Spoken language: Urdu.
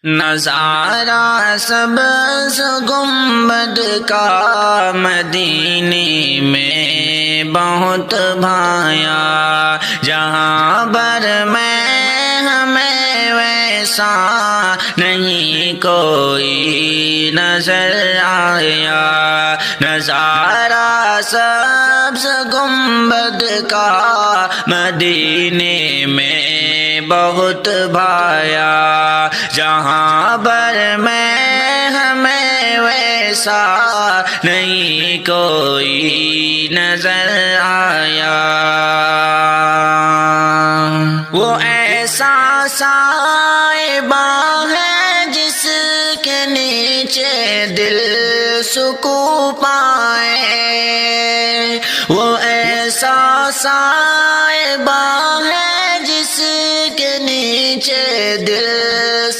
نظارہ سبز گنبد کا مدینے میں بہت بھایا، جہاں بر میں ہمیں ویسا نہیں کوئی نظر آیا۔ نظارہ سبز گنبد کا مدینے میں بہت بھایا، جہاں بر میں ہمیں ویسا نہیں کوئی نظر آیا۔ وہ ایسا صاحبہ ہے جس کے نیچے دل سکون پائے، وہ ایسا صاحبہ ہے جس کے نیچے دل